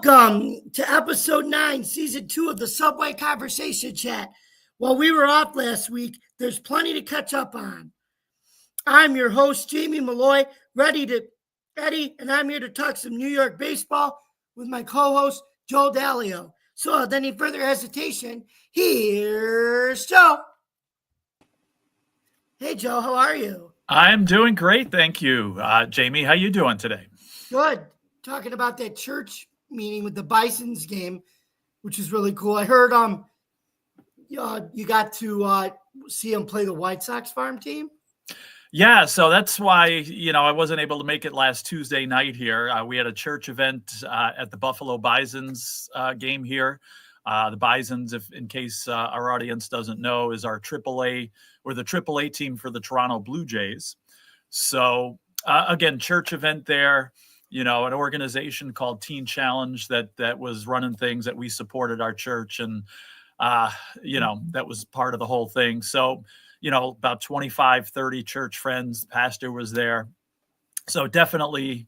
Welcome to episode 9, season 2 of the Subway Conversation Chat. While we were off last week, there's plenty to catch up on. I'm your host, Jamie Malloy, Eddie, and I'm here to talk some New York baseball with my co-host, Joe Dalio. So without any further hesitation, here's Joe. Hey, Joe, how are you? I'm doing great, thank you. Jamie, how you doing today? Good. Talking about that church meeting with the Bison's game, which is really cool. I heard you got to see him play the White Sox farm team. Yeah, so that's why, I wasn't able to make it last Tuesday night here. We had a church event at the Buffalo Bisons game here. The Bisons, in case our audience doesn't know, is our AAA or the AAA team for the Toronto Blue Jays. So again, church event there. An organization called Teen Challenge that was running things that we supported our church, and that was part of the whole thing. So about 25, 30 church friends. The pastor was there. So definitely,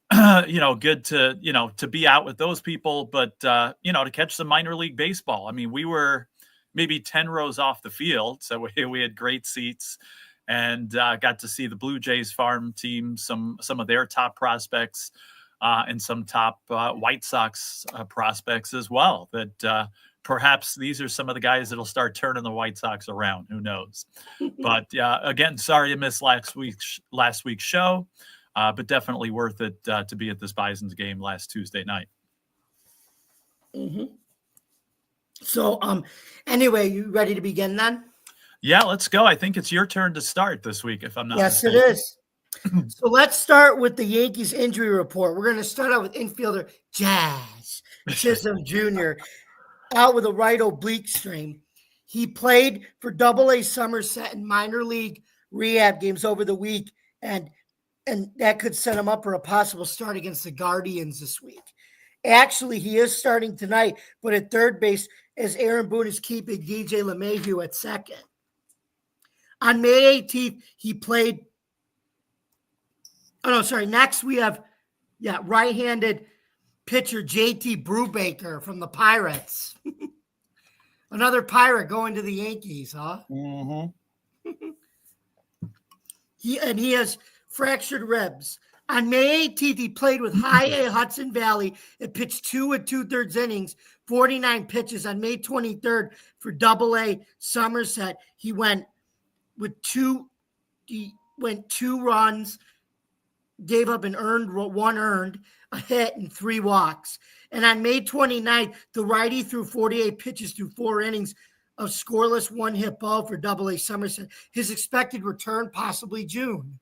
good to be out with those people, but, to catch some minor league baseball. I mean, we were maybe 10 rows off the field. So we had great seats and got to see the Blue Jays farm team, some of their top prospects and some top White Sox prospects as well, that perhaps these are some of the guys that'll start turning the White Sox around. Who knows? But again, sorry to miss last week's show, but definitely worth it to be at this Bison's game last Tuesday night. Mm-hmm. So, anyway, you ready to begin then? Yeah, let's go. I think it's your turn to start this week, if I'm not mistaken. Yes, it is. So let's start with the Yankees injury report. We're going to start out with infielder Jasson Jr. out with a right oblique strain. He played for Double-A Somerset in minor league rehab games over the week, and that could set him up for a possible start against the Guardians this week. Actually, he is starting tonight, but at third base, as Aaron Boone is keeping DJ LeMahieu at second. On May 18th, he played. Next, we have, right-handed pitcher JT Brubaker from the Pirates. Another Pirate going to the Yankees, huh? Mm-hmm. He has fractured ribs. On May 18th, he played with High A Hudson Valley and pitched 2 2/3 innings, 49 pitches. On May 23rd, for Double-A Somerset, he went 2 runs, gave up one earned, a hit, and 3 walks. And on May 29th, the righty threw 48 pitches through 4 innings of scoreless 1-hit ball for Double-A Somerset. His expected return, possibly June.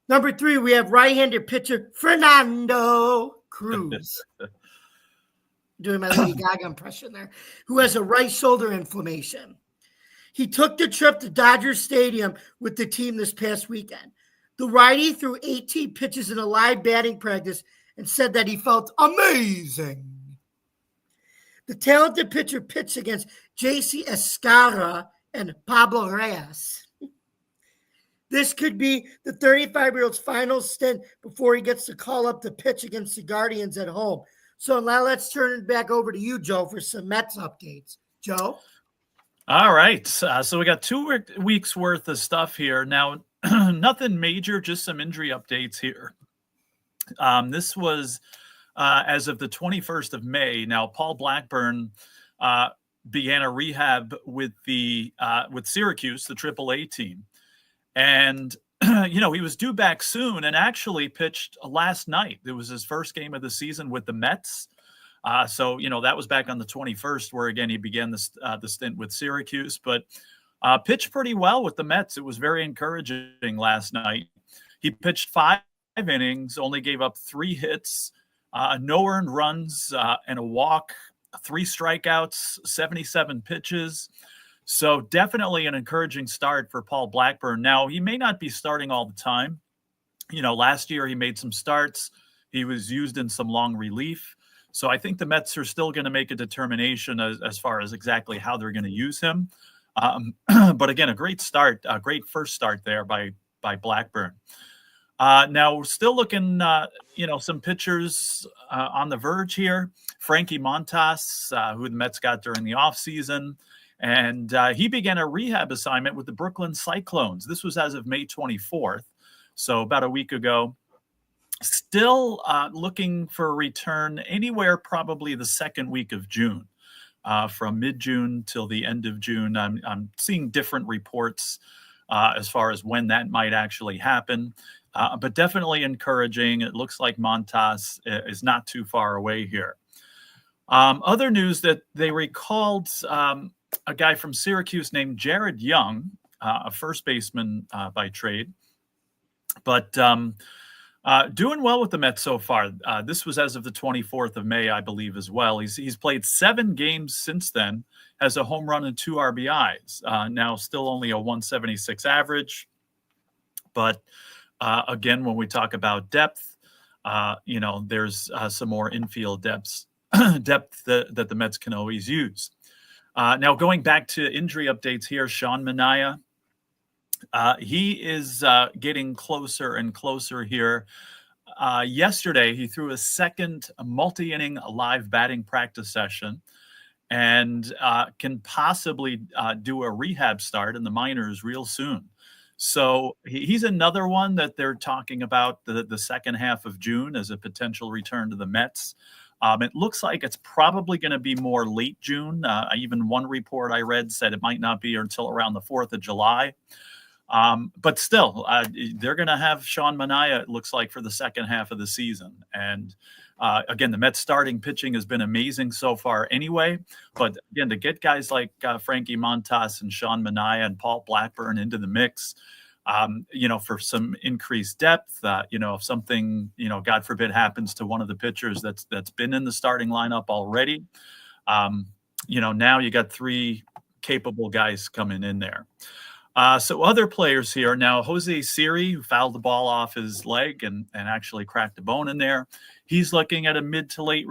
Number 3, we have right-handed pitcher Fernando Cruz. Doing my Lady Gaga impression there, who has a right shoulder inflammation. He took the trip to Dodger Stadium with the team this past weekend. The righty threw 18 pitches in a live batting practice and said that he felt amazing. The talented pitcher pitched against J.C. Escarra and Pablo Reyes. This could be the 35-year-old's final stint before he gets to call up the pitch against the Guardians at home. So now let's turn it back over to you, Joe, for some Mets updates. Joe? All right. So we got 2 weeks worth of stuff here. Now, nothing major, just some injury updates here. This was as of the 21st of May. Now, Paul Blackburn began a rehab with Syracuse, the AAA team. And, he was due back soon and actually pitched last night. It was his first game of the season with the Mets. So that was back on the 21st, where, again, he began the stint with Syracuse. But pitched pretty well with the Mets. It was very encouraging last night. He pitched 5 innings, only gave up 3 hits, no earned runs, and a walk, 3 strikeouts, 77 pitches. So definitely an encouraging start for Paul Blackburn. Now, he may not be starting all the time. Last year he made some starts. He was used in some long relief. So I think the Mets are still going to make a determination as far as exactly how they're going to use him. But again, a great start, a great first start there by Blackburn. Now we're still looking, some pitchers on the verge here. Frankie Montas, who the Mets got during the offseason, and he began a rehab assignment with the Brooklyn Cyclones. This was as of May 24th, so about a week ago. Still looking for a return anywhere probably the second week of June. From mid-June till the end of June. I'm seeing different reports as far as when that might actually happen, but definitely encouraging. It looks like Montas is not too far away here. Other news that they recalled a guy from Syracuse named Jared Young, a first baseman by trade, but doing well with the Mets so far. This was as of the 24th of May, I believe, as well. He's played 7 games since then, has a home run and 2 RBIs. Now still only a 176 average. But again, when we talk about depth, there's some more infield depth that the Mets can always use. Now going back to injury updates here, Sean Manaea. He is getting closer and closer here. Yesterday, he threw a second multi-inning live batting practice session and can possibly do a rehab start in the minors real soon. So he's another one that they're talking about the second half of June as a potential return to the Mets. It looks like it's probably going to be more late June. Even one report I read said it might not be until around the 4th of July. But still, they're going to have Sean Manaea, it looks like, for the second half of the season. And again, the Mets starting pitching has been amazing so far anyway. But again, to get guys like Frankie Montas and Sean Manaea and Paul Blackburn into the mix, for some increased depth, if something, God forbid, happens to one of the pitchers that's been in the starting lineup already, now you got 3 capable guys coming in there. So other players here now, Jose Siri, who fouled the ball off his leg and actually cracked a bone in there. He's looking at a mid to late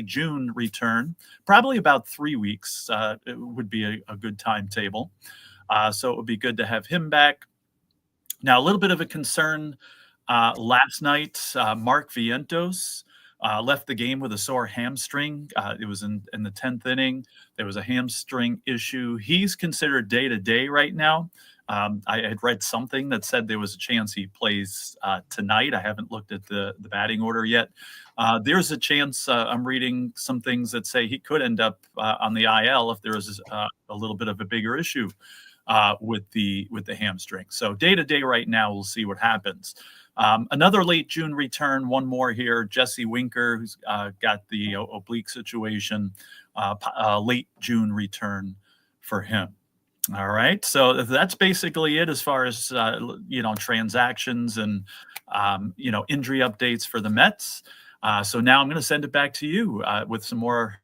June return, probably about 3 weeks. It would be a good timetable. So it would be good to have him back. Now, a little bit of a concern last night, Mark Vientos left the game with a sore hamstring. It was in the 10th inning. There was a hamstring issue. He's considered day-to-day right now. I had read something that said there was a chance he plays tonight. I haven't looked at the batting order yet. There's a chance. I'm reading some things that say he could end up on the IL if there is a little bit of a bigger issue with the hamstring. So day-to-day right now, we'll see what happens. Another late June return, one more here, Jesse Winker, who's got the oblique situation, late June return for him. All right, so that's basically it as far as, transactions and, injury updates for the Mets. So now I'm going to send it back to you with some more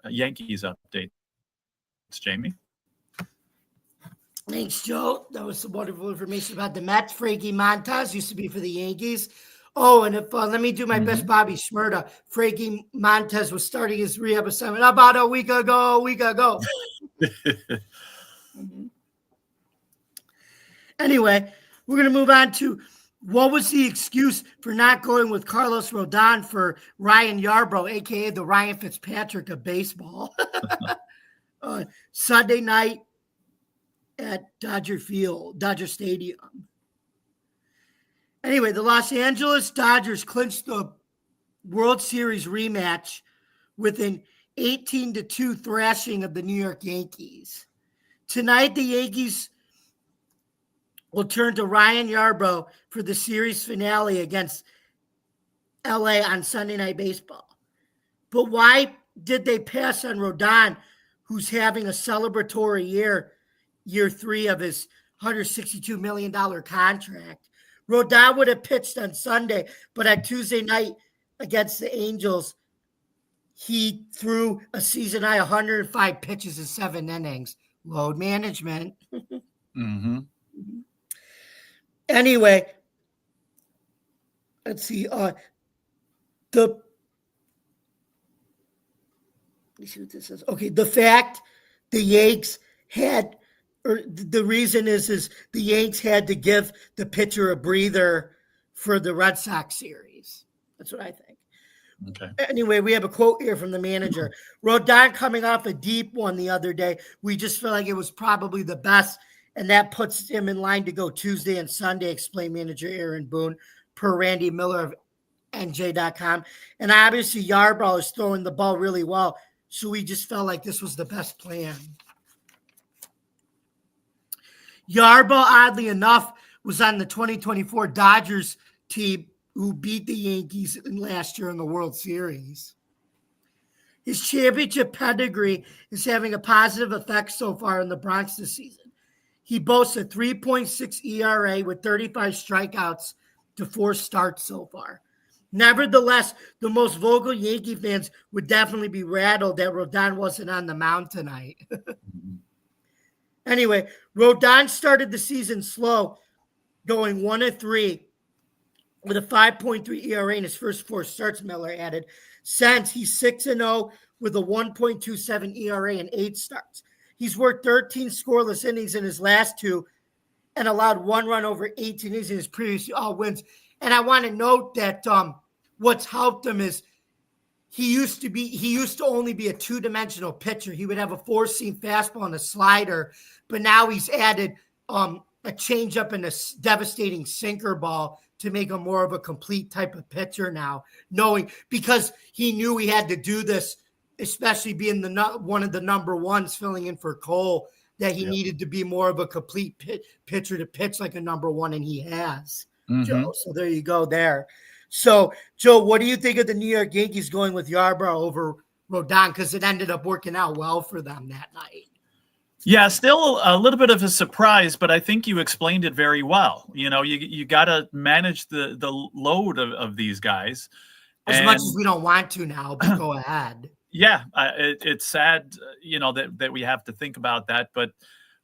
Yankees updates. Jamie. Thanks, Joe. That was some wonderful information about the Mets. Frankie Montas used to be for the Yankees. Oh, and if let me do my best Bobby Shmurda. Frankie Montas was starting his rehab assignment about a week ago. Anyway, we're going to move on to what was the excuse for not going with Carlos Rodon for Ryan Yarbrough, a.k.a. the Ryan Fitzpatrick of baseball. Sunday night at Dodger Stadium. Anyway, the Los Angeles Dodgers clinched the World Series rematch with an 18-2 thrashing of the New York Yankees. Tonight, the Yankees will turn to Ryan Yarbrough for the series finale against LA on Sunday Night Baseball. But why did they pass on Rodon, who's having a celebratory year 3 of his $162 million contract? Rodon would have pitched on Sunday, but on Tuesday night against the Angels, he threw a season-high 105 pitches in 7 innings. Load management. Anyway, let's see. Let me see what this says. Okay, the fact the Yanks had, or the reason is the Yanks had to give the pitcher a breather for the Red Sox series. That's what I think. Okay. Anyway, we have a quote here from the manager. Rodon coming off a deep one the other day. We just feel like it was probably the best, and that puts him in line to go Tuesday and Sunday, explained manager Aaron Boone, per Randy Miller of NJ.com. And obviously, Yarbrough is throwing the ball really well, so we just felt like this was the best plan. Yarbrough, oddly enough, was on the 2024 Dodgers team who beat the Yankees last year in the World Series. His championship pedigree is having a positive effect so far in the Bronx this season. He boasts a 3.6 ERA with 35 strikeouts to 4 starts so far. Nevertheless, the most vocal Yankee fans would definitely be rattled that Rodon wasn't on the mound tonight. Anyway, Rodon started the season slow, going 1-3 with a 5.3 ERA in his first 4 starts, Miller added. Since he's 6-0 with a 1.27 ERA in 8 starts. He's worked 13 scoreless innings in his last 2 and allowed 1 run over 18 innings in his previous all wins. And I want to note that what's helped him is he used to only be a 2-dimensional pitcher. He would have a 4-seam fastball and a slider, but now he's added a changeup and a devastating sinker ball to make him more of a complete type of pitcher now, because he knew he had to do this, especially being one of the number ones filling in for Cole, that he needed to be more of a complete pitcher to pitch like a number one, and he has, Joe. So there you go there. So, Joe, what do you think of the New York Yankees going with Yarbrough over Rodon? Because it ended up working out well for them that night. Yeah, still a little bit of a surprise, but I think you explained it very well. You got to manage the load of these guys. As much as we don't want to now, but go ahead. Yeah, it's sad, that we have to think about that. But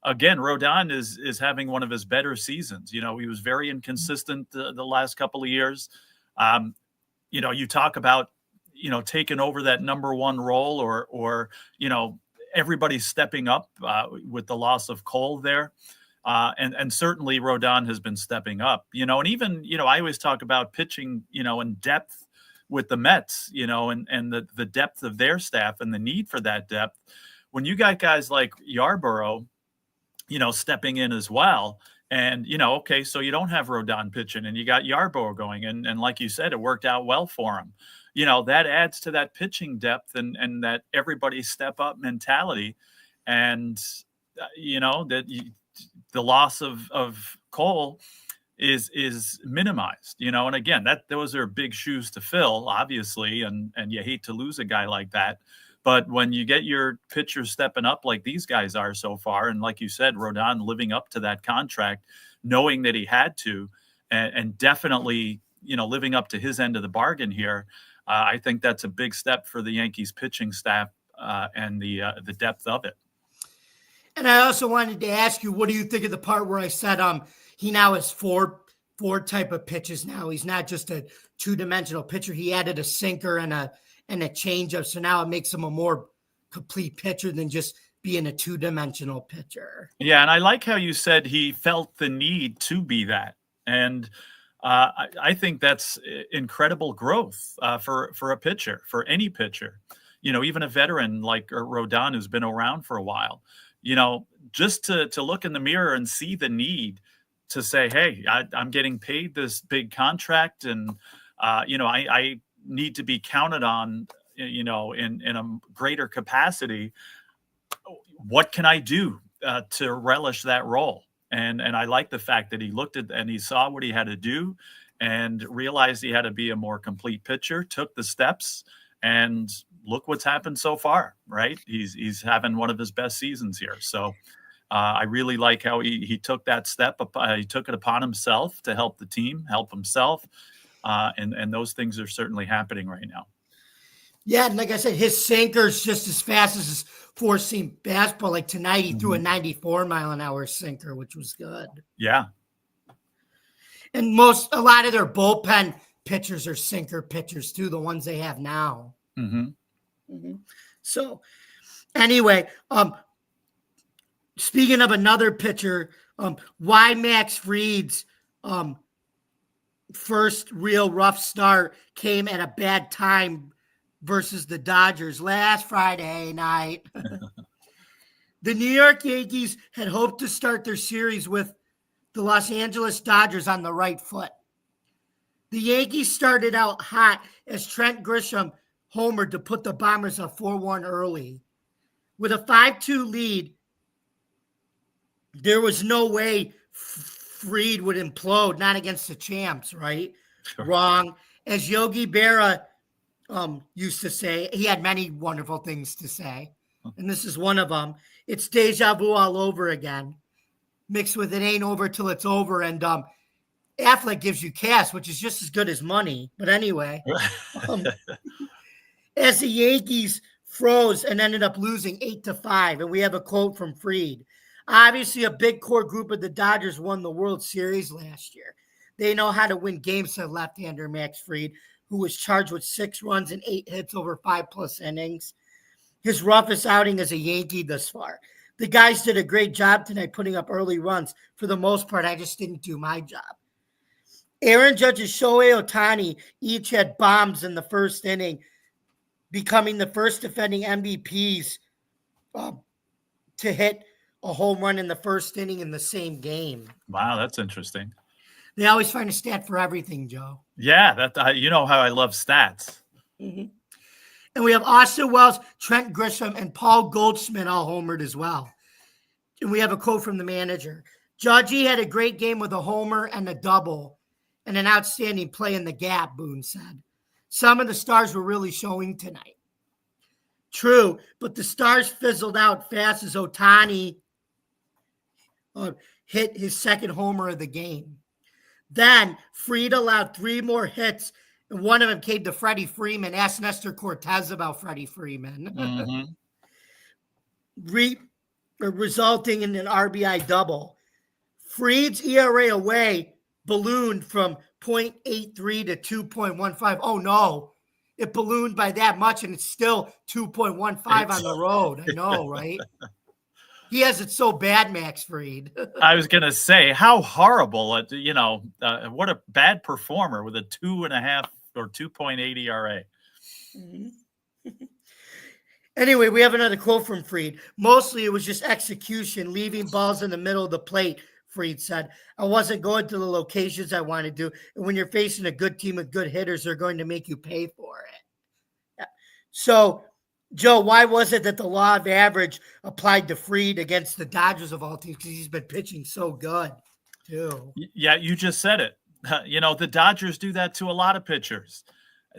again, Rodon is having one of his better seasons. He was very inconsistent the last couple of years. You talk about, taking over that number one role or everybody's stepping up with the loss of Cole there. And certainly Rodon has been stepping up, and even, I always talk about pitching, in depth with the Mets, and the depth of their staff and the need for that depth. When you got guys like Yarbrough, stepping in as well. And, okay, so you don't have Rodon pitching and you got Yarbrough going. And like you said, it worked out well for him. That adds to that pitching depth and that everybody step up mentality. And, the loss of Cole is minimized, and again, those are big shoes to fill, obviously. And you hate to lose a guy like that. But when you get your pitchers stepping up like these guys are so far, and like you said, Rodon living up to that contract, knowing that he had to, and definitely, living up to his end of the bargain here, I think that's a big step for the Yankees pitching staff and the depth of it. And I also wanted to ask you, what do you think of the part where I said he now has four type of pitches now? He's not just a 2-dimensional pitcher. He added a sinker and a changeup, so now it makes him a more complete pitcher than just being a 2-dimensional pitcher. Yeah, and I like how you said he felt the need to be that, and I think that's incredible growth for a pitcher, for any pitcher. Even a veteran like Rodon who's been around for a while. Just to look in the mirror and see the need to say, hey, I'm getting paid this big contract, and I need to be counted on, in a greater capacity. What can I do to relish that role? And I like the fact that he looked at and he saw what he had to do and realized he had to be a more complete pitcher, took the steps, and look what's happened so far, right? He's having one of his best seasons here. So I really like how he took that step. He took it upon himself to help the team, help himself. And those things are certainly happening right now. Yeah, and like I said, his sinker's just as fast as his 4-seam fastball. Like tonight, he threw a 94-mile-an-hour sinker, which was good. Yeah. And a lot of their bullpen pitchers are sinker pitchers too, the ones they have now. So anyway, speaking of another pitcher, why Max Fried's first real rough start came at a bad time versus the Dodgers last Friday night. The New York Yankees had hoped to start their series with the Los Angeles Dodgers on the right foot. The Yankees started out hot as Trent Grisham homered to put the Bombers up 4-1 early. With a 5-2 lead, there was no way Fried would implode, not against the champs, right? Sure. Wrong. As Yogi Berra used to say, he had many wonderful things to say, and this is one of them. It's deja vu all over again, mixed with it ain't over till it's over, and Affleck gives you cash, which is just as good as money. But anyway, as the Yankees froze and ended up losing 8-5, and we have a quote from Fried. Obviously, a big core group of the Dodgers won the World Series last year. They know how to win games, said left-hander Max Fried, who was charged with 6 runs and 8 hits over 5+ innings. His roughest outing as a Yankee thus far. The guys did a great job tonight putting up early runs. For the most part, I just didn't do my job. Aaron Judge and Shohei Ohtani each had bombs in the first inning, becoming the first defending MVPs to hit a home run in the first inning in the same game. Wow, that's interesting. They always find a stat for everything, Joe. Yeah, that you know how I love stats. Mm-hmm. And we have Austin Wells, Trent Grisham, and Paul Goldschmidt all homered as well. And we have a quote from the manager. Judgy had a great game with a homer and a double and an outstanding play in the gap, Boone said. Some of the stars were really showing tonight. True, but the stars fizzled out fast as Ohtani hit his second homer of the game. Then Fried allowed 3 more hits, and one of them came to Freddie Freeman. Ask Nestor Cortez about Freddie Freeman. Mm-hmm. Resulting in an RBI double. Fried's ERA away ballooned from 0.83 to 2.15. Oh, no. It ballooned by that much, and it's still 2.15 on the road. I know, right? He has it so bad, Max Fried. I was going to say, how horrible, what a bad performer with a 2.5 or 2.8 ERA. Mm-hmm. Anyway, we have another quote from Fried. Mostly it was just execution, leaving balls in the middle of the plate, Fried said. I wasn't going to the locations I wanted to. And when you're facing a good team with good hitters, they're going to make you pay for it. Yeah. So, Joe, why was it that the law of average applied to Fried against the Dodgers of all teams? Because he's been pitching so good, too. Yeah, you just said it. The Dodgers do that to a lot of pitchers.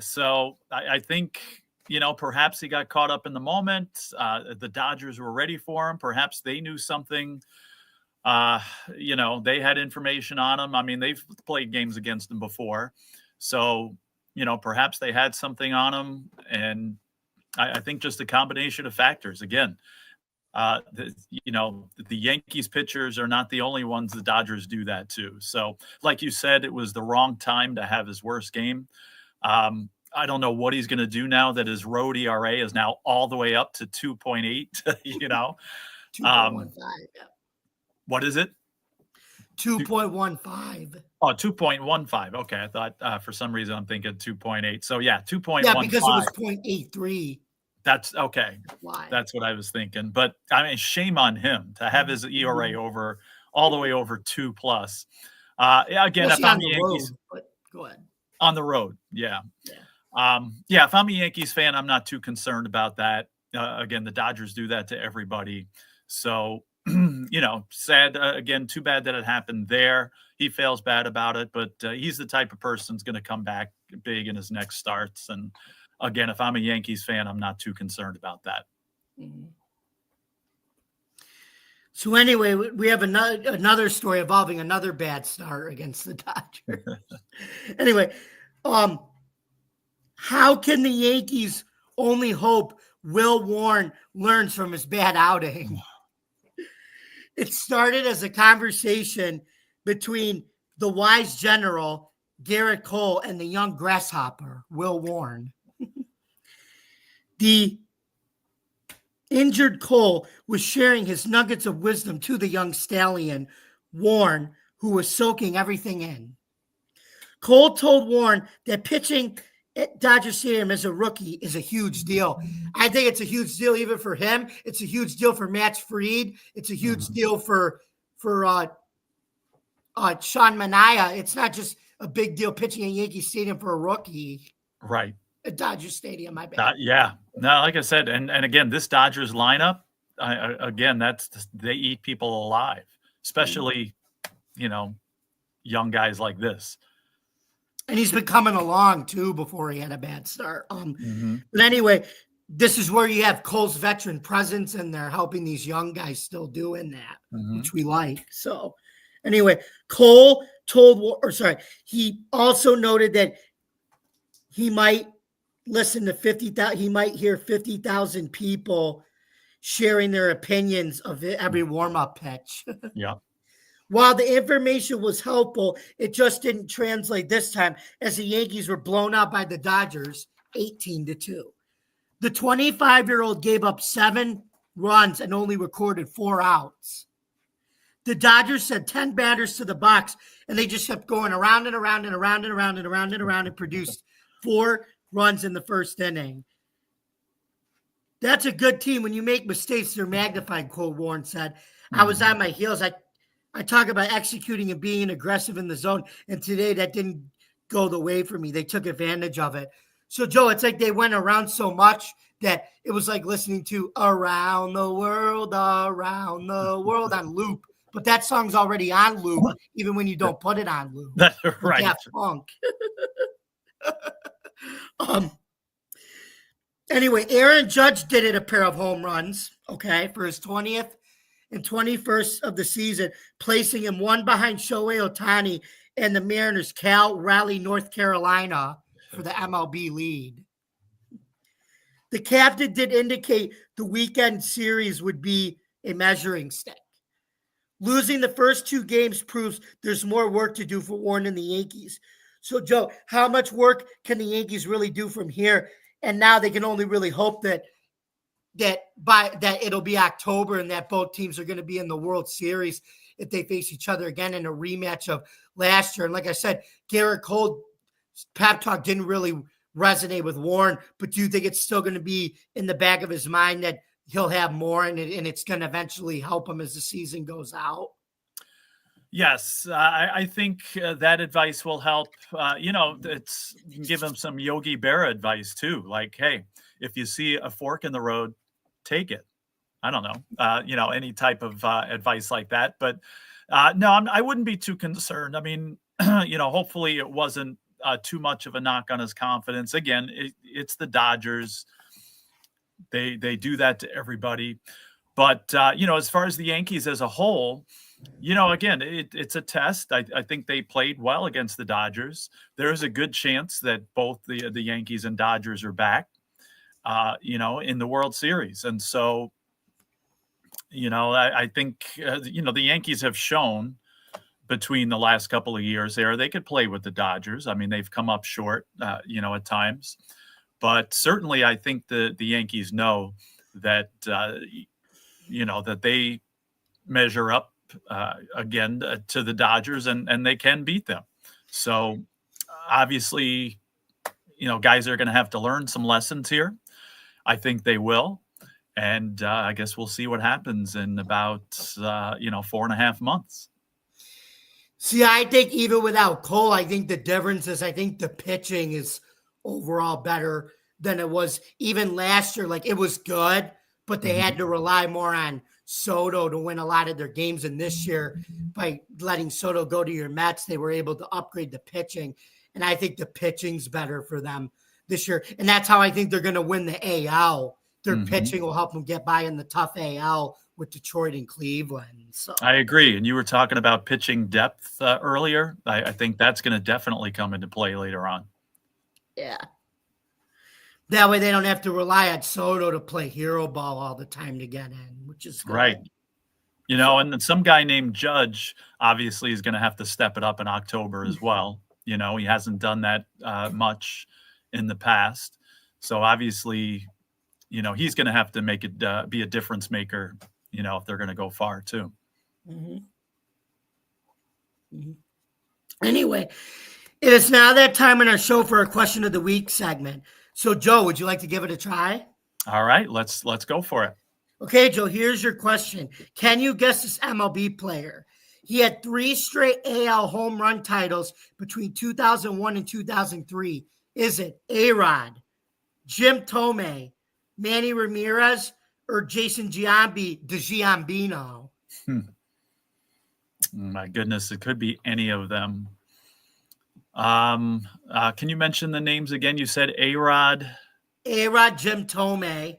So I think, perhaps he got caught up in the moment. The Dodgers were ready for him. Perhaps they knew something. They had information on him. I mean, they've played games against him before. So, perhaps they had something on him. And I think just a combination of factors. Again, the Yankees pitchers are not the only ones the Dodgers do that to. So, like you said, it was the wrong time to have his worst game. I don't know what he's going to do now that his road ERA is now all the way up to 2.8, 2.15. What is it? 2.15. Oh, 2.15. Okay. I thought for some reason I'm thinking 2.8. So yeah, 2.15. Yeah, because it was 0.83. That's okay. Why? That's what I was thinking. But I mean, shame on him to have his ERA all the way over 2+. Again, if I'm the Yankees, but go ahead. On the road. Yeah. If I'm a Yankees fan, I'm not too concerned about that. Again, the Dodgers do that to everybody. So, sad, again, too bad that it happened there. He feels bad about it, but he's the type of person who's going to come back big in his next starts. And again, if I'm a Yankees fan, I'm not too concerned about that. Mm-hmm. So anyway, we have another story involving another bad start against the Dodgers. Anyway, how can the Yankees only hope Will Warren learns from his bad outing? It started as a conversation between the wise general, Garrett Cole, and the young grasshopper, Will Warren. The injured Cole was sharing his nuggets of wisdom to the young stallion, Warren, who was soaking everything in. Cole told Warren that pitching at Dodger Stadium as a rookie is a huge deal. I think it's a huge deal even for him. It's a huge deal for Matt Fried. It's a huge deal for Sean Manaea. It's not just a big deal pitching at Yankee Stadium for a rookie. Right. At Dodger Stadium, my bad. Yeah. No, like I said, and again, this Dodgers lineup, again, they eat people alive, especially, young guys like this. And he's been coming along too before he had a bad start. But anyway, this is where you have Cole's veteran presence and they're helping these young guys still doing that, which we like. So anyway, Cole he also noted that he might listen to 50,000, he might hear 50,000 people sharing their opinions of every warm-up pitch. Yeah. While the information was helpful, it just didn't translate this time as the Yankees were blown out by the Dodgers 18-2. The 25-year-old gave up 7 runs and only recorded 4 outs. The Dodgers sent 10 batters to the box, and they just kept going around and around and around and around and around and around and produced 4 runs in the first inning. That's a good team. When you make mistakes, they're magnified, Cole Warren said. I was on my heels. I talk about executing and being aggressive in the zone, and today that didn't go the way for me. They took advantage of it. So, Joe, it's like they went around so much that it was like listening to Around the World on loop. But that song's already on loop, even when you don't put it on loop. That's right. Yeah, funk. Anyway, Aaron Judge did it a pair of home runs, for his 20th and 21st of the season, placing him 1 behind Shohei Ohtani and the Mariners' Cal Raleigh, North Carolina for the MLB lead. The captain did indicate the weekend series would be a measuring stick. Losing the first 2 games proves there's more work to do for Warren and the Yankees. So, Joe, how much work can the Yankees really do from here? And now they can only really hope that it'll be October and that both teams are going to be in the World Series if they face each other again in a rematch of last year. And like I said, Garrett Cole's pep talk didn't really resonate with Warren, but do you think it's still going to be in the back of his mind that he'll have more and it's going to eventually help him as the season goes out? Yes, I think that advice will help. You can give him some Yogi Berra advice too. Like, hey, if you see a fork in the road, take it. I don't know, any type of advice like that. But no, I wouldn't be too concerned. I mean, hopefully it wasn't too much of a knock on his confidence. Again, it's the Dodgers. They do that to everybody. But, as far as the Yankees as a whole, again, it's a test. I think they played well against the Dodgers. There is a good chance that both the Yankees and Dodgers are back, in the World Series. And so, I think, the Yankees have shown between the last couple of years there, they could play with the Dodgers. I mean, they've come up short, at times. But certainly I think the Yankees know that, that they measure up again to the Dodgers and they can beat them. So obviously, guys are going to have to learn some lessons here. I think they will. And I guess we'll see what happens in about, 4.5 months. See, I think even without Cole, I think the difference is I think the pitching is overall better than it was even last year. Like, it was good, but they had to rely more on Soto to win a lot of their games. And this year, by letting Soto go to your Mets, they were able to upgrade the pitching. And I think the pitching's better for them this year. And that's how I think they're going to win the AL. Their pitching will help them get by in the tough AL with Detroit and Cleveland. So I agree. And you were talking about pitching depth earlier. I think that's going to definitely come into play later on. Yeah. That way they don't have to rely on Soto to play hero ball all the time to get in, which is good. Right. And then some guy named Judge obviously is going to have to step it up in October as well. He hasn't done that much in the past. So obviously, he's going to have to make it be a difference maker, if they're going to go far too. Anyway, It is now that time in our show for our question of the week segment. So, Joe, would you like to give it a try? All right, let's go for it. Okay, Joe, here's your question. Can you guess this MLB player? He had 3 straight AL home run titles between 2001 and 2003. Is it A-Rod, Jim Thome, Manny Ramirez, or Jason Giambino? My goodness, it could be any of them. Can you mention the names again? You said A-Rod. A-Rod, Jim Thome,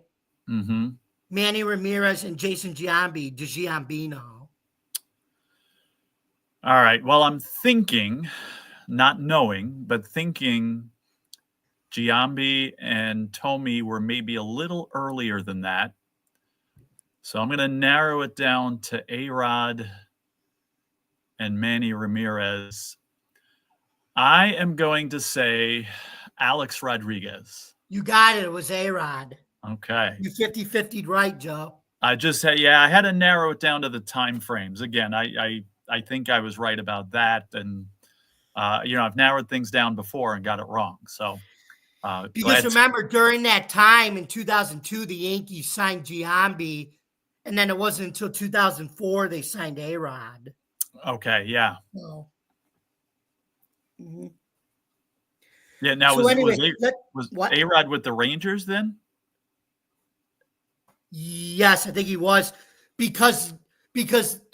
Mm-hmm. Manny Ramirez, and Jason Giambino. All right. Well, I'm thinking, not knowing, but thinking Giambi and Thome were maybe a little earlier than that. So I'm going to narrow it down to A-Rod and Manny Ramirez. I am going to say Alex Rodriguez. You got it. It was A-Rod. Okay. You 50-50'd right, Joe. I just had, I had to narrow it down to the time frames. Again, I think I was right about that. And, I've narrowed things down before and got it wrong. So, because remember, during that time in 2002, the Yankees signed Giambi, and then it wasn't until 2004 they signed A-Rod. Okay, yeah. So, Yeah, now so was A-Rod with the Rangers then? Yes, I think he was, because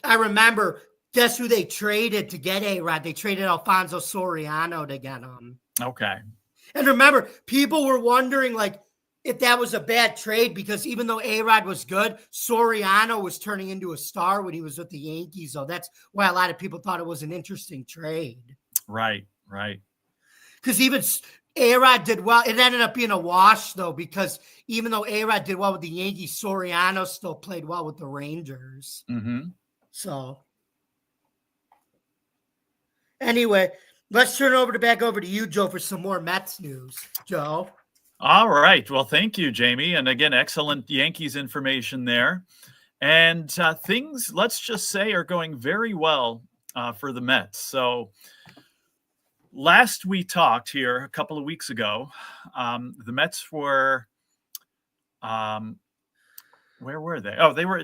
I remember, guess who they traded to get A-Rod? They traded Alfonso Soriano to get him. Okay. And remember, people were wondering, like, if that was a bad trade, because even though A-Rod was good, Soriano was turning into a star when he was with the Yankees. So that's why a lot of people thought it was an interesting trade. Right. Because even A-Rod did well. It ended up being a wash, though, because even though A-Rod did well with the Yankees, Soriano still played well with the Rangers. Mm-hmm. So anyway, let's turn back over to you, Joe, for some more Mets news. Joe. All right. Well, thank you, Jamie. And again, excellent Yankees information there. And things, let's just say, are going very well for the Mets. So last we talked here a couple of weeks ago, the Mets were, where were they? Oh, they were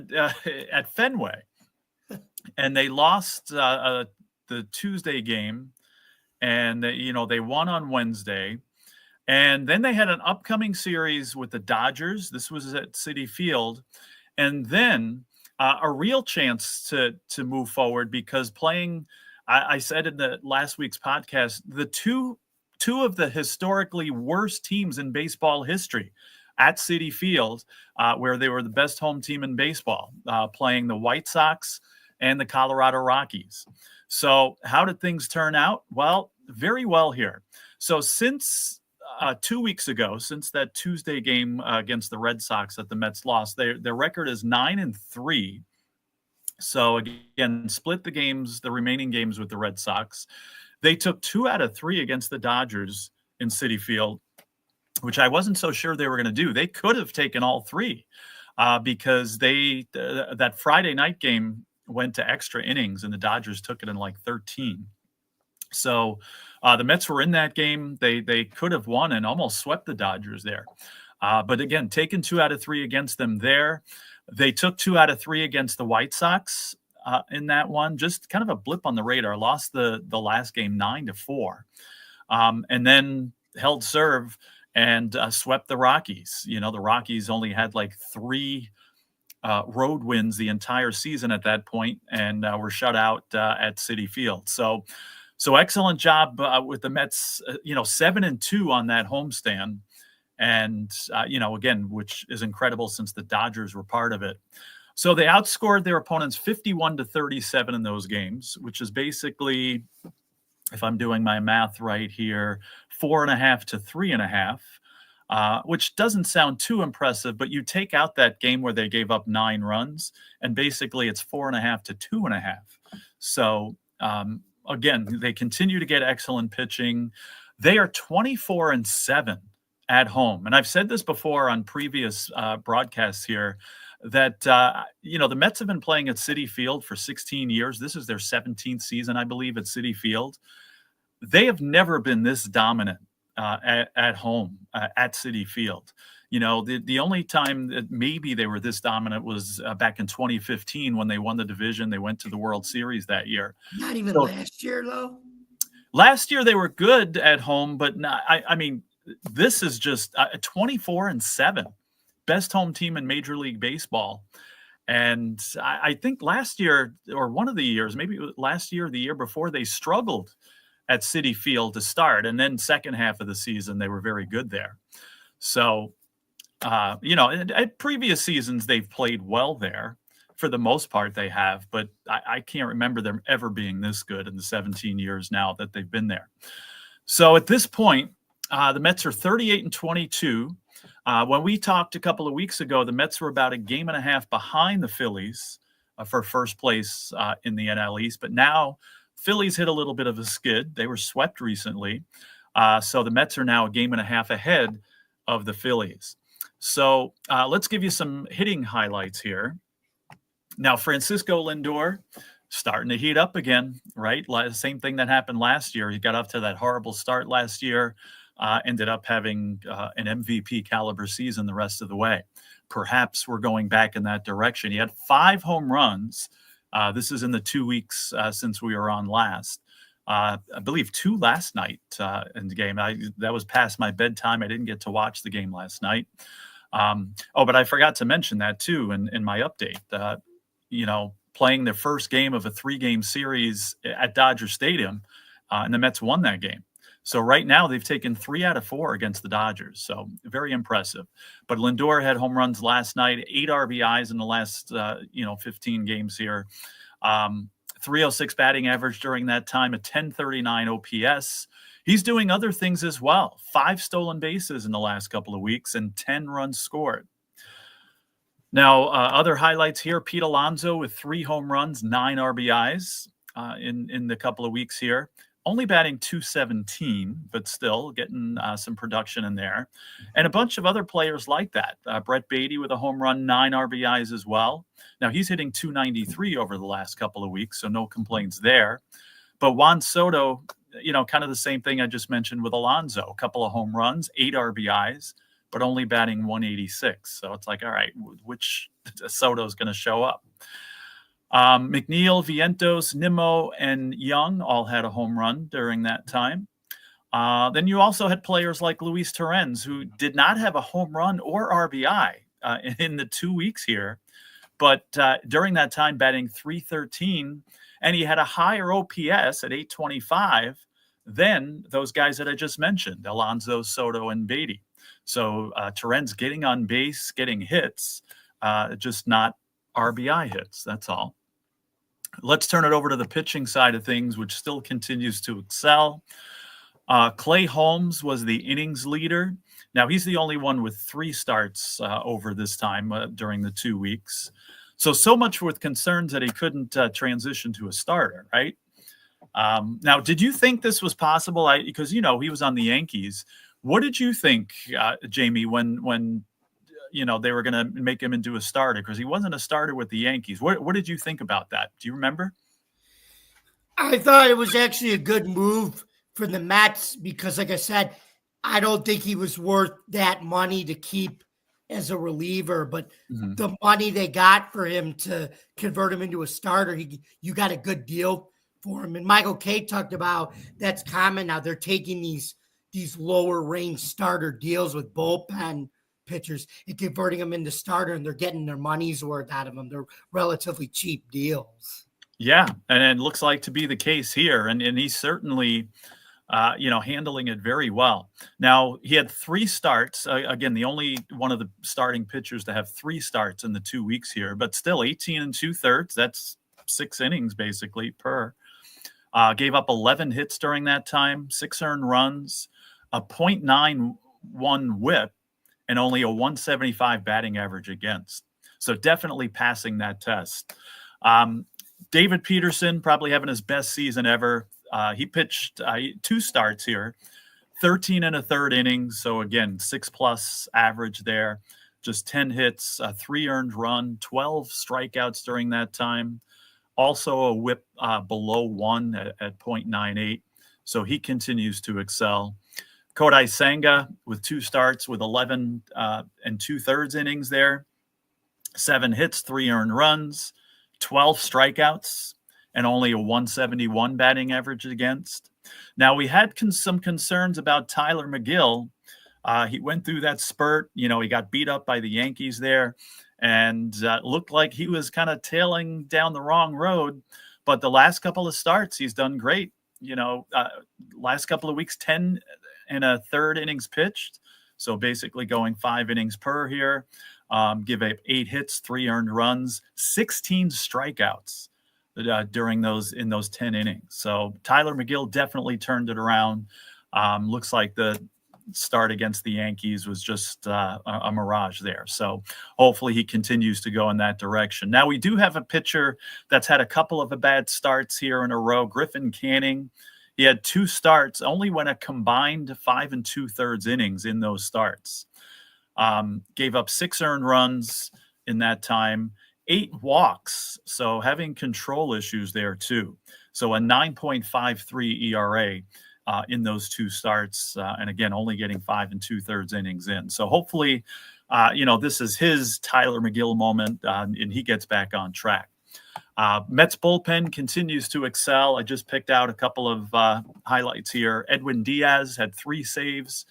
at Fenway. And they lost the Tuesday game. And, they won on Wednesday. And then they had an upcoming series with the Dodgers. This was at Citi Field. And then a real chance to move forward, because playing, I said in the last week's podcast, the two of the historically worst teams in baseball history at Citi Field, where they were the best home team in baseball, playing the White Sox and the Colorado Rockies. So how did things turn out? Well, very well here. So since 2 weeks ago, since that Tuesday game against the Red Sox that the Mets lost, their record is 9-3. So again, split the remaining games with the Red Sox. They took 2 out of 3 against the Dodgers in Citi Field, which I wasn't so sure they were going to do. They could have taken all 3 because that Friday night game went to extra innings and the Dodgers took it in like 13. So the Mets were in that game. They could have won and almost swept the Dodgers there. But again, taking 2 out of 3 against them there. They took 2 out of 3 against the White Sox in that one. Just kind of a blip on the radar. Lost the last game 9-4. And then held serve and swept the Rockies. The Rockies only had like 3 road wins the entire season at that point, and were shut out at Citi Field. So excellent job with the Mets, 7-2 on that homestand. And, again, which is incredible since the Dodgers were part of it. So they outscored their opponents 51-37 in those games, which is basically, if I'm doing my math right here, 4.5 to 3.5, which doesn't sound too impressive, but you take out that game where they gave up 9 runs, and basically it's 4.5 to 2.5. So, again, they continue to get excellent pitching. They are 24-7 at home. And I've said this before on previous broadcasts here that, the Mets have been playing at Citi Field for 16 years. This is their 17th season, I believe, at Citi Field. they have never been this dominant at home at Citi Field. You know, the only time that maybe they were this dominant was back in 2015 when they won the division. They went to the World Series that year. Not even So last year, though. last year they were good at home, but not, I mean, this is just 24-7, best home team in Major League Baseball. And I think last year, or one of the years, maybe last year or the year before, they struggled at Citi Field to start, and then second half of the season they were very good there. So, you know, at previous seasons they've played well there. For the most part, they have, but I can't remember them ever being this good in the 17 years now that they've been there. So at this point, the Mets are 38-22. When we talked a couple of weeks ago, the Mets were about a game and a half behind the Phillies for first place in the NL East. But now Phillies hit a little bit of a skid. They were swept recently. So the Mets are now a game and a half ahead of the Phillies. So let's give you some hitting highlights here. Now, Francisco Lindor starting to heat up again, right? Same thing that happened last year. He got off to that horrible start last year, ended up having an MVP caliber season the rest of the way. Perhaps we're going back in that direction. He had 5 home runs. This is in the 2 weeks since we were on last. I believe 2 last night in the game. That was past my bedtime. I didn't get to watch the game last night. But I forgot to mention that too in my update. You know, playing their first game of a 3-game series at Dodger Stadium, and the Mets won that game. So right now they've taken 3 out of 4 against the Dodgers. So very impressive. But Lindor had home runs last night, 8 RBIs in the last 15 games here. 306 batting average during that time, a 1039 OPS. He's doing other things as well. 5 stolen bases in the last couple of weeks and 10 runs scored. Now, other highlights here, Pete Alonso with 3 home runs, 9 RBIs in the couple of weeks here. Only batting .217, but still getting some production in there. And a bunch of other players like that. Brett Beatty with a home run, 9 RBIs as well. Now, he's hitting .293 over the last couple of weeks, so no complaints there. But Juan Soto, you know, kind of the same thing I just mentioned with Alonso. A couple of home runs, 8 RBIs, but only batting .186. So it's like, all right, which Soto's going to show up? McNeil, Vientos, Nimmo, and Young all had a home run during that time. Then you also had players like Luis Torrens, who did not have a home run or RBI in the 2 weeks here, but during that time batting .313, and he had a higher OPS at .825 than those guys that I just mentioned, Alonso, Soto, and Beatty. So Torrens getting on base, getting hits, just not RBI hits. That's all. Let's turn it over to the pitching side of things, which still continues to excel. Clay Holmes was the innings leader. Now, he's the only one with 3 starts over this time during the 2 weeks. So much with concerns that he couldn't transition to a starter, right? Now, did you think this was possible? Because, you know, he was on the Yankees. What did you think, Jamie, when you know they were going to make him into a starter? Because he wasn't a starter with the Yankees. What did you think about that? Do you remember? I thought it was actually a good move for the Mets because, like I said, I don't think he was worth that money to keep as a reliever. But the money they got for him to convert him into a starter, you got a good deal for him. And Michael Kay talked about that's common now. They're taking these lower range starter deals with bullpen pitchers and converting them into starter, and they're getting their money's worth out of them. They're relatively cheap deals. Yeah, and it looks like to be the case here, and he's certainly, handling it very well. Now, he had 3 starts. Again, the only one of the starting pitchers to have 3 starts in the 2 weeks here, but still 18 2/3. That's 6 innings basically per. Gave up 11 hits during that time, 6 earned runs, a .91 whip, and only a 175 batting average against. So definitely passing that test. David Peterson probably having his best season ever. He pitched 2 starts here, 13 1/3 innings. So again, 6+ average there, just 10 hits, 3 earned run, 12 strikeouts during that time. Also a whip below 1 at .98. So he continues to excel. Kodai Senga with 2 starts with 11 and 2/3 innings there, 7 hits, 3 earned runs, 12 strikeouts, and only a 171 batting average against. Now, we had some concerns about Tyler McGill. He went through that spurt. He got beat up by the Yankees there and looked like he was kind of tailing down the wrong road. But the last couple of starts, he's done great. Last couple of weeks, 10 and a third innings pitched. So basically going 5 innings per here. Give up 8 hits, 3 earned runs, 16 strikeouts in those 10 innings. So Tyler McGill definitely turned it around. Looks like the start against the Yankees was just a mirage there. So hopefully he continues to go in that direction. Now we do have a pitcher that's had a couple of bad starts here in a row. Griffin Canning. He had 2 starts, only went a combined 5 2/3 innings in those starts. Gave up 6 earned runs in that time, 8 walks. So having control issues there too. So a 9.53 ERA in those 2 starts. And again, only getting 5 2/3 innings in. So hopefully, this is his Tyler McGill moment and he gets back on track. Mets bullpen continues to excel. I just picked out a couple of highlights here. Edwin Diaz had 3 saves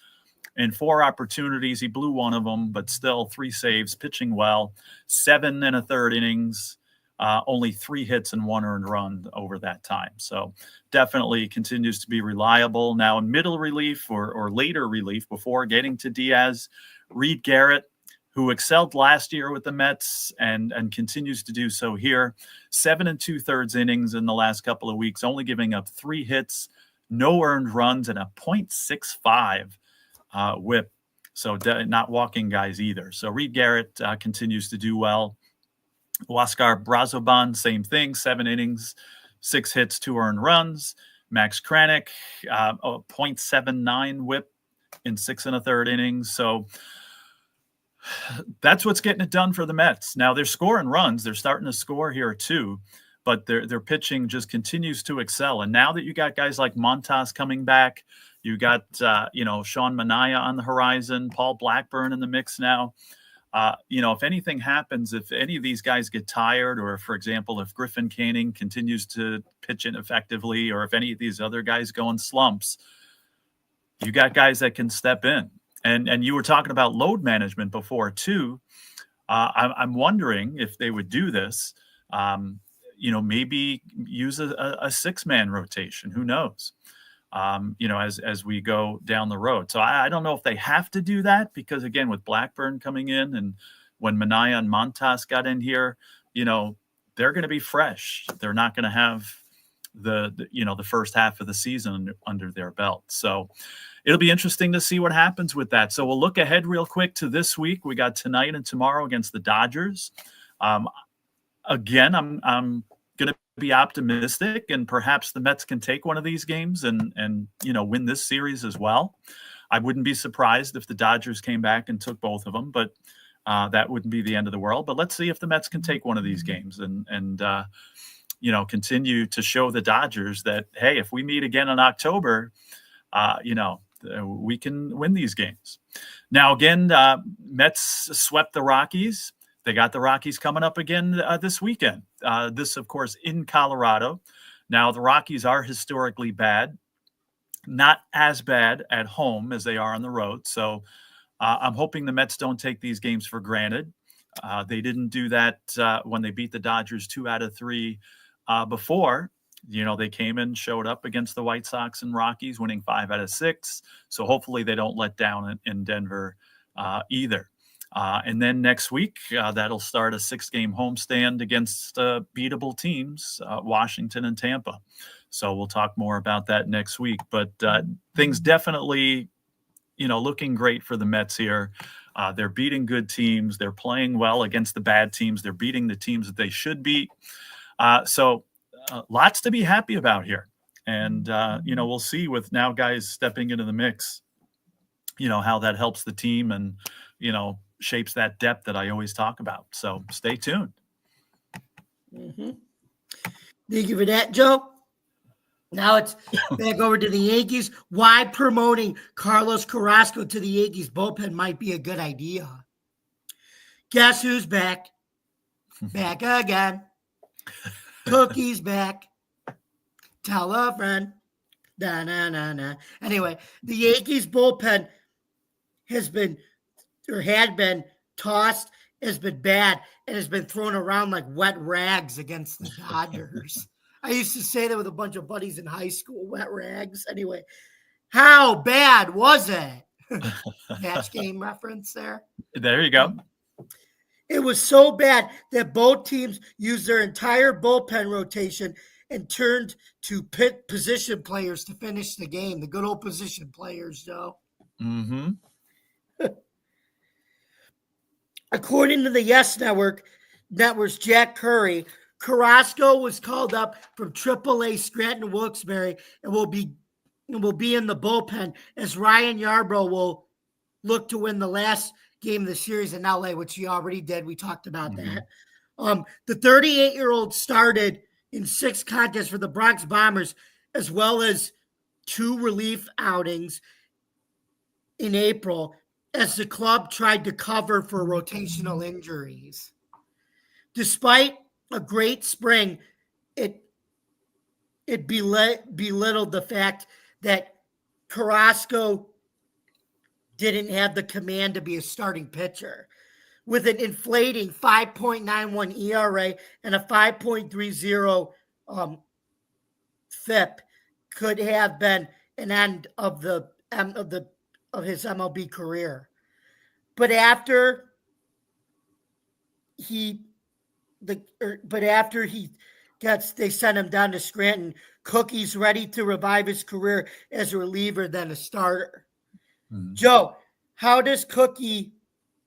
in 4 opportunities. He blew one of them, but still 3 saves, pitching well. 7 1/3 innings, only 3 hits and 1 earned run over that time. So definitely continues to be reliable. Now in middle relief or later relief before getting to Diaz, Reed Garrett, who excelled last year with the Mets and continues to do so here. 7 2/3 innings in the last couple of weeks, only giving up 3 hits, no earned runs, and a .65 whip. So not walking guys either. So Reed Garrett continues to do well. Huáscar Brazoban, same thing, 7 innings, 6 hits, 2 earned runs. Max Kranick, a .79 whip in 6 1/3 innings. So that's what's getting it done for the Mets. Now they're scoring runs. They're starting to score here too, but their pitching just continues to excel. And now that you got guys like Montas coming back, you got Sean Manaea on the horizon, Paul Blackburn in the mix now. If anything happens, if any of these guys get tired, or for example, if Griffin Canning continues to pitch ineffectively, or if any of these other guys go in slumps, you got guys that can step in. And you were talking about load management before too. I'm wondering if they would do this. Maybe use a 6-man rotation. Who knows? As we go down the road. So I don't know if they have to do that, because again, with Blackburn coming in and when Manaea and Montas got in here, they're going to be fresh. They're not going to have the first half of the season under their belt. So it'll be interesting to see what happens with that. So we'll look ahead real quick to this week. We got tonight and tomorrow against the Dodgers. Again, I'm going to be optimistic, and perhaps the Mets can take one of these games and win this series as well. I wouldn't be surprised if the Dodgers came back and took both of them, but that wouldn't be the end of the world. But let's see if the Mets can take one of these games and continue to show the Dodgers that, hey, if we meet again in October, we can win these games. Now, again, Mets swept the Rockies. They got the Rockies coming up again this weekend. This, of course, in Colorado. Now, the Rockies are historically bad, not as bad at home as they are on the road. So I'm hoping the Mets don't take these games for granted. They didn't do that when they beat the Dodgers 2 out of 3 before. They came and showed up against the White Sox and Rockies, winning 5 out of 6. So hopefully they don't let down in Denver either. And then next week, that'll start a 6-game homestand against beatable teams, Washington and Tampa. So we'll talk more about that next week. But things definitely, looking great for the Mets here. They're beating good teams. They're playing well against the bad teams. They're beating the teams that they should beat. So lots to be happy about here. And, we'll see with now guys stepping into the mix, how that helps the team and, shapes that depth that I always talk about. So stay tuned. Mm-hmm. Thank you for that, Joe. Now it's back over to the Yankees. Why promoting Carlos Carrasco to the Yankees bullpen might be a good idea. Guess who's back? Back again. Cookie's back. Tell a friend. Da, na, na, na. Anyway, the Yankees bullpen has been or had been tossed, has been bad, and has been thrown around like wet rags against the Dodgers. I used to say that with a bunch of buddies in high school, wet rags. Anyway, how bad was it? Match game reference there. There you go. It was so bad that both teams used their entire bullpen rotation and turned to pit position players to finish the game. The good old position players, Joe. Mm-hmm. According to the Yes Network's Jack Curry, Carrasco was called up from AAA Scranton Wilkes-Barre and will be in the bullpen as Ryan Yarbrough will look to win the last game of the series in LA, which he already did. We talked about that. The 38-year-old started in 6 contests for the Bronx Bombers, as well as 2 relief outings in April, as the club tried to cover for rotational injuries. Despite a great spring, it belittled the fact that Carrasco didn't have the command to be a starting pitcher. With an inflating 5.91 ERA and a 5.30 FIP, could have been an end of his MLB career. But after they sent him down to Scranton, Cookie's ready to revive his career as a reliever than a starter. Mm-hmm. Joe, how does Cookie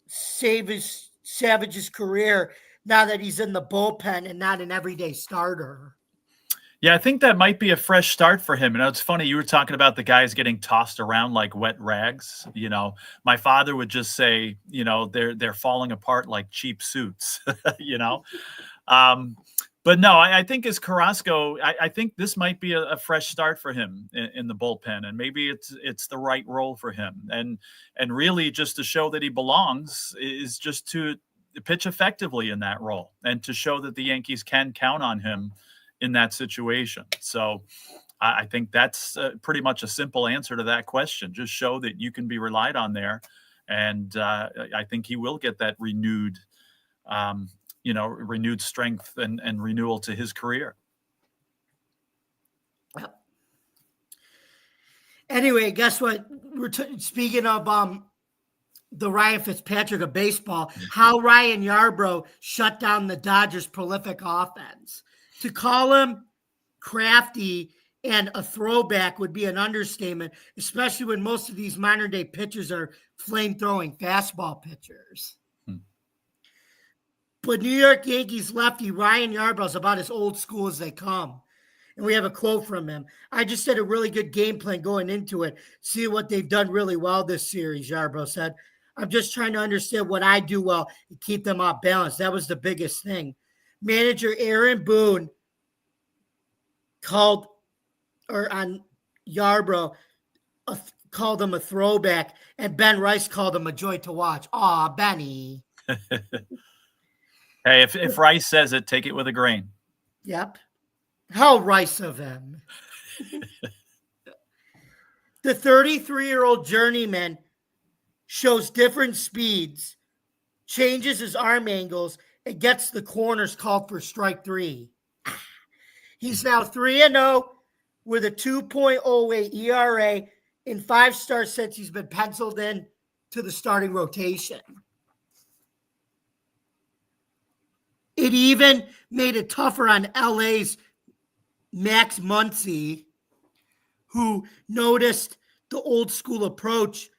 save Savage's career now that he's in the bullpen and not an everyday starter? Yeah, I think that might be a fresh start for him. It's funny, you were talking about the guys getting tossed around like wet rags. My father would just say, they're falling apart like cheap suits, But no, I think as Carrasco, I think this might be a fresh start for him in the bullpen, and maybe it's the right role for him. And really, just to show that he belongs is just to pitch effectively in that role, and to show that the Yankees can count on him in that situation. So I think that's pretty much a simple answer to that question. Just show that you can be relied on there, and I think he will get that renewed strength and renewal to his career. Anyway, guess what? We're speaking of the Ryan Fitzpatrick of baseball, how Ryan Yarbrough shut down the Dodgers' prolific offense. To call him crafty and a throwback would be an understatement, especially when most of these modern-day pitchers are flame-throwing fastball pitchers. But New York Yankees lefty Ryan Yarbrough is about as old school as they come. And we have a quote from him. I just had a really good game plan going into it. See what they've done really well this series, Yarbrough said. I'm just trying to understand what I do well and keep them off balance. That was the biggest thing. Manager Aaron Boone called him a throwback, and Ben Rice called him a joy to watch. Aw, Benny. Hey, if Rice says it, take it with a grain. Yep. How Rice of him. The 33-year-old journeyman shows different speeds, changes his arm angles, and gets the corners called for strike 3. He's now 3-0 with a 2.08 ERA in 5 starts since he's been penciled in to the starting rotation. It even made it tougher on LA's Max Muncy, who noticed the old school approach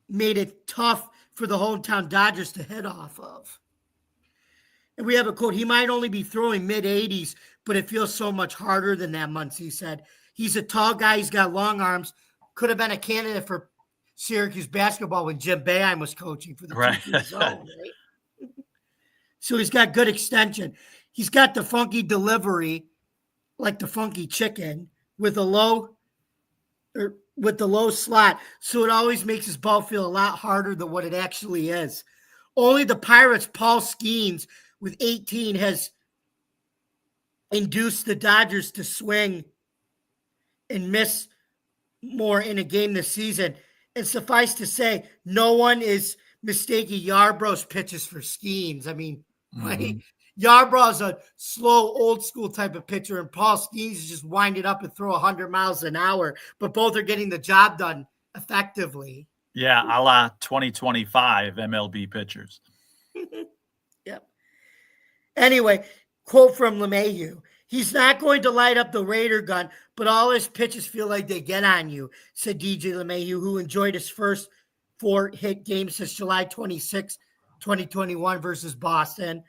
made it tough for the hometown Dodgers to hit off of. And we have a quote, he might only be throwing mid-80s, but it feels so much harder than that, Muncy said. He's a tall guy. He's got long arms. Could have been a candidate for Syracuse basketball when Jim Boeheim was coaching for the two zone, right? So he's got good extension. He's got the funky delivery, like the funky chicken with with the low slot, so it always makes his ball feel a lot harder than what it actually is. Only the Pirates' Paul Skeens with 18 has induced the Dodgers to swing and miss more in a game this season. And suffice to say, no one is mistaking Yarborough's pitches for Skeens. I mean, right? Yarborough's a slow, old school type of pitcher, and Paul Skeens is just wind it up and throw 100 miles an hour. But both are getting the job done effectively. Yeah, a la 2025 MLB pitchers. Yep. Anyway, quote from LeMahieu. He's not going to light up the Raider gun, but all his pitches feel like they get on you, said DJ LeMahieu, who enjoyed his first 4-hit game since July 26, 2021 versus Boston.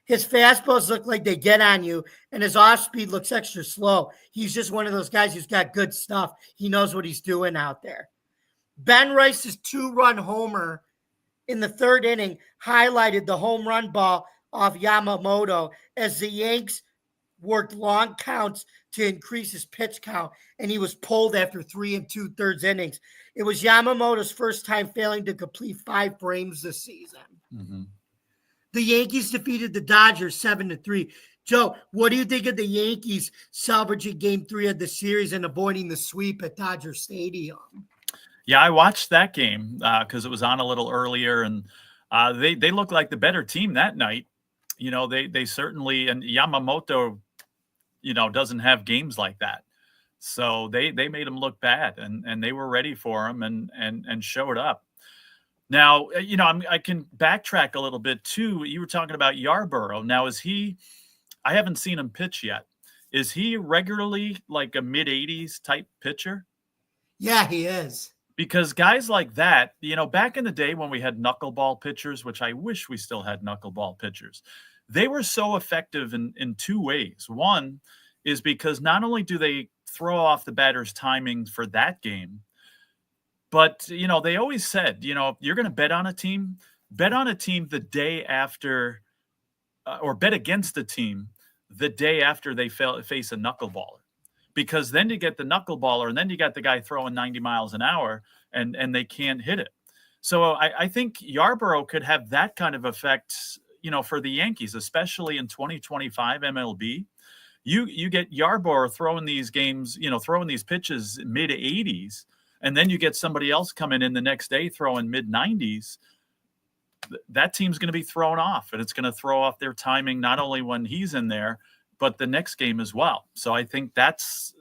His fastballs look like they get on you, and his off-speed looks extra slow. He's just one of those guys who's got good stuff. He knows what he's doing out there. Ben Rice's 2-run homer in the third inning highlighted the home run ball off Yamamoto as the Yanks worked long counts to increase his pitch count, and he was pulled after 3 2/3 innings. It was Yamamoto's first time failing to complete 5 frames this season. The Yankees defeated the Dodgers 7-3. Joe, what do you think of the Yankees salvaging Game 3 of the series and avoiding the sweep at Dodger Stadium? Yeah, I watched that game because it was on a little earlier, and they looked like the better team that night. You know, they certainly, and Yamamoto, you know, doesn't have games like that. So they made him look bad, and they were ready for him and showed up. Now, you know, I can backtrack a little bit too. You were talking about Yarborough. Now, I haven't seen him pitch yet. Is he regularly like a mid-80s type pitcher? Yeah, he is. Because guys like that, you know, back in the day when we had knuckleball pitchers, which I wish we still had knuckleball pitchers, they were so effective in 2 ways. One is because not only do they throw off the batter's timing for that game, but, you know, they always said, you know, you're going to bet on a team the day after, or bet against a team the day after they face a knuckleballer. Because then you get the knuckleballer, and then you got the guy throwing 90 miles an hour, and they can't hit it. So I think Yarborough could have that kind of effect, you know, for the Yankees, especially in 2025 MLB. You get Yarborough throwing these games, you know, throwing these pitches mid-80s, and then you get somebody else coming in the next day throwing mid-90s. That team's going to be thrown off, and it's going to throw off their timing not only when he's in there, but the next game as well. So I think that's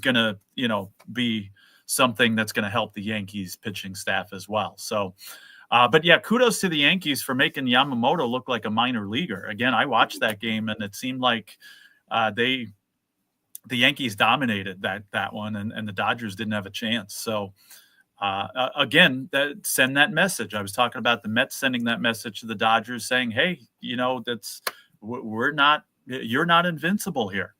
going to, you know, be something that's going to help the Yankees pitching staff as well. So, but yeah, kudos to the Yankees for making Yamamoto look like a minor leaguer. Again, I watched that game, and it seemed like the Yankees dominated that one, and the Dodgers didn't have a chance. So again, send that message. I was talking about the Mets sending that message to the Dodgers saying, hey, you know, you're not invincible here.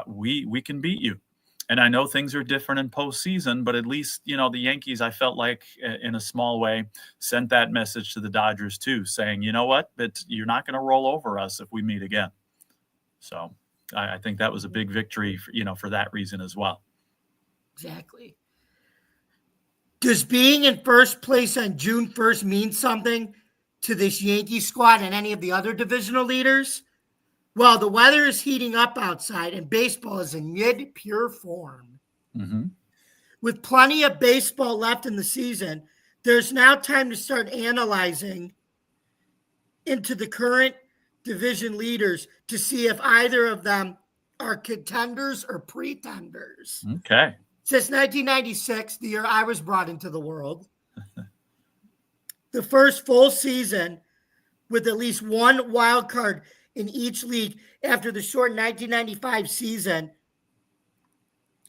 We can beat you. And I know things are different in postseason, but at least, you know, the Yankees, I felt like in a small way, sent that message to the Dodgers too, saying, you know what, you're not going to roll over us if we meet again. So I think that was a big victory, for that reason as well. Exactly. Does being in first place on June 1st mean something to this Yankee squad and any of the other divisional leaders? Well, the weather is heating up outside, and baseball is in mid-pure form. Mm-hmm. With plenty of baseball left in the season, there's now time to start analyzing into the current division leaders to see if either of them are contenders or pretenders. Okay. Since 1996, the year I was brought into the world, the first full season with at least one wild card in each league after the short 1995 season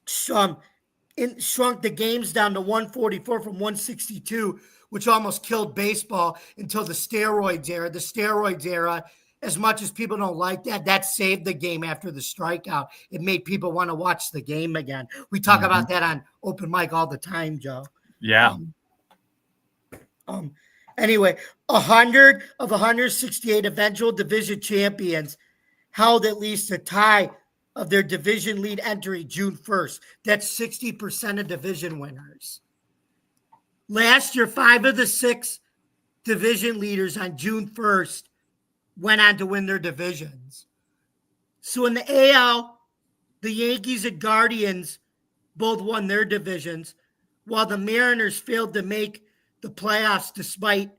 shrunk the games down to 144 from 162, which almost killed baseball until the steroids era. The steroids era, as much as people don't like that saved the game after the strikeout. It made people want to watch the game again. We talk about that on open mic all the time, Joe. Yeah. Anyway, 100 of 168 eventual division champions held at least a tie of their division lead entering June 1st. That's 60% of division winners. Last year, 5 of the 6 division leaders on June 1st went on to win their divisions. So in the AL, the Yankees and Guardians both won their divisions, while the Mariners failed to make the playoffs despite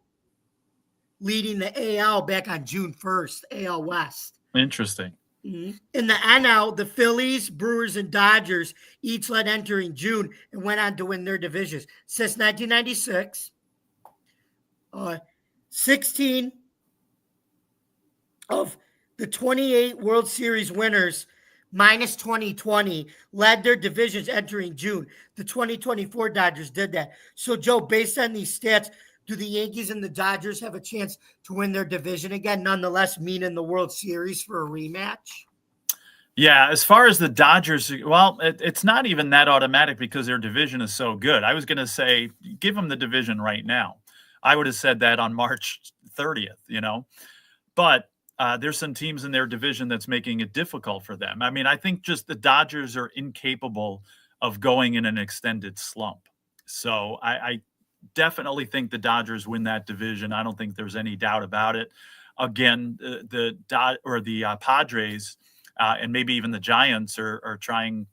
leading the AL back on June 1st, AL West. Interesting. In the NL, the Phillies, Brewers, and Dodgers each led entering June and went on to win their divisions. Since 1996, 16 of the 28 World Series winners, minus 2020, led their divisions entering June. The 2024 Dodgers did that. So, Joe, based on these stats, do the Yankees and the Dodgers have a chance to win their division again, nonetheless meet in the World Series for a rematch? Yeah, as far as the Dodgers, well, it's not even that automatic because their division is so good. I was going to say, give them the division right now. I would have said that on March 30th, But there's some teams in their division that's making it difficult for them. I mean, I think just the Dodgers are incapable of going in an extended slump. So I definitely think the Dodgers win that division. I don't think there's any doubt about it. Again, the Padres and maybe even the Giants are trying,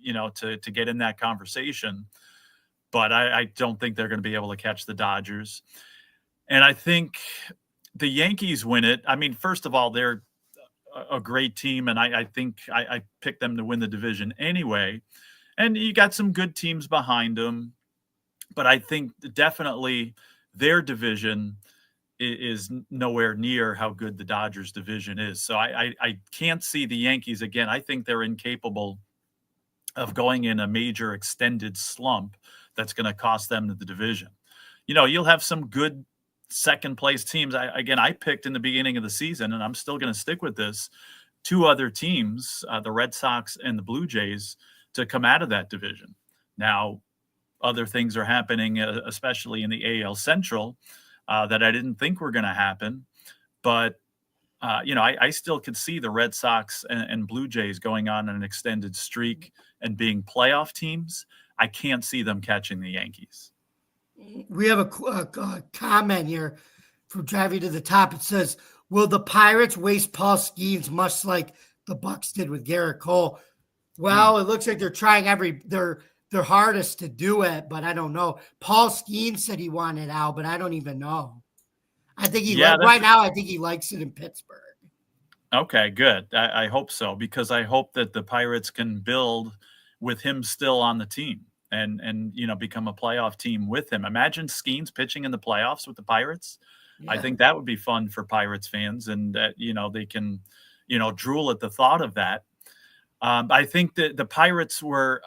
to get in that conversation. But I don't think they're going to be able to catch the Dodgers. And I think the Yankees win it. I mean, first of all, they're a great team, and I think I picked them to win the division anyway. And you got some good teams behind them. But I think definitely their division is nowhere near how good the Dodgers division is. So I can't see the Yankees again. I think they're incapable of going in a major extended slump that's going to cost them the division. You'll have some good second place teams. I picked in the beginning of the season, and I'm still going to stick with this, 2 other teams, the Red Sox and the Blue Jays, to come out of that division. Now, other things are happening, especially in the AL Central, that I didn't think were going to happen. But, I still could see the Red Sox and Blue Jays going on an extended streak and being playoff teams. I can't see them catching the Yankees. We have a comment here from Driving to the Top. It says, will the Pirates waste Paul Skeens much like the Bucks did with Garrett Cole? Well, It looks like they're trying their hardest to do it, but I don't know. Paul Skeens said he wanted out, but I don't even know. I think right now I think he likes it in Pittsburgh. Okay, good. I hope so, because I hope that the Pirates can build with him still on the team and become a playoff team with him. Imagine Skeens pitching in the playoffs with the Pirates. Yeah. I think that would be fun for Pirates fans, and that they can drool at the thought of that. I think that the Pirates were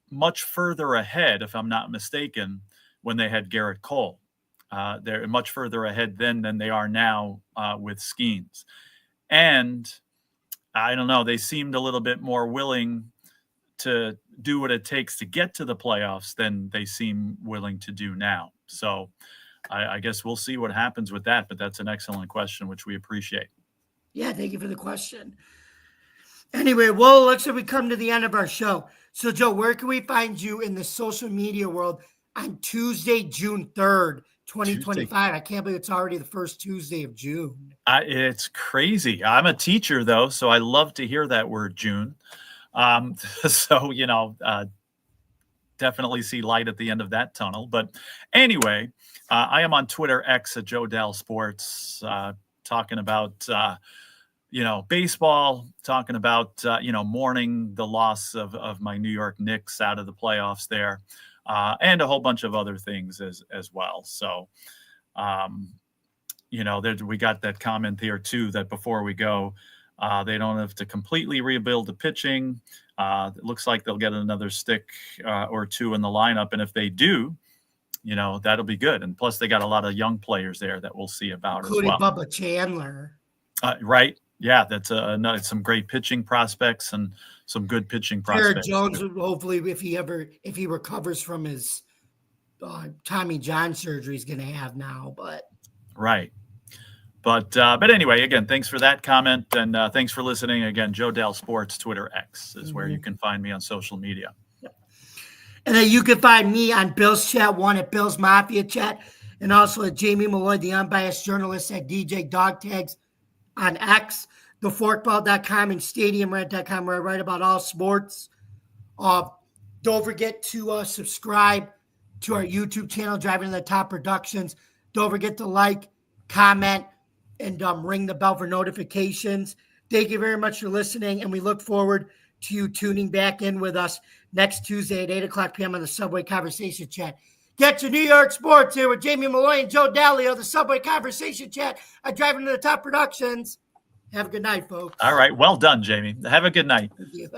much further ahead, if I'm not mistaken, when they had Garrett Cole. They're much further ahead then than they are now with Skeens. And I don't know, they seemed a little bit more willing to do what it takes to get to the playoffs than they seem willing to do now. So I guess we'll see what happens with that, but that's an excellent question, which we appreciate. Yeah, thank you for the question. Anyway, well, looks like we come to the end of our show. So, Joe, where can we find you in the social media world on Tuesday, June 3rd, 2025? I can't believe it's already the first Tuesday of June. It's crazy. I'm a teacher, though, so I love to hear that word, June. So, definitely see light at the end of that tunnel. But anyway, I am on Twitter, X at Joe Dell Sports, talking about baseball, talking about, mourning the loss of my New York Knicks out of the playoffs there, and a whole bunch of other things as well. So, we got that comment here too, that before we go, they don't have to completely rebuild the pitching. It looks like they'll get another stick or 2 in the lineup. And if they do, that'll be good. And plus they got a lot of young players there that we'll see about including as well. Bubba Chandler. Right. Yeah, that's some great pitching prospects and some good pitching prospects. Jared Jones, hopefully, if he recovers from his Tommy John surgery, he's going to have now. But right. But anyway, again, thanks for that comment, and thanks for listening. Again, Joe Dell Sports, Twitter X is where you can find me on social media. And then you can find me on Bill's Chat 1 at Bill's Mafia Chat, and also at Jamie Malloy, the unbiased journalist at DJ Dog Tags on X, theforkball.com, and stadiumrant.com, where I write about all sports. Don't forget to subscribe to our YouTube channel, Driving to the Top Productions. Don't forget to like, comment, and ring the bell for notifications. Thank you very much for listening, and we look forward to you tuning back in with us next Tuesday at 8 o'clock p.m. on the Subway Conversation Chat. Get your New York sports here with Jamie Malloy and Joe Daly on the Subway Conversation Chat at Driving to the Top Productions. Have a good night, folks. All right. Well done, Jamie. Have a good night. Thank you.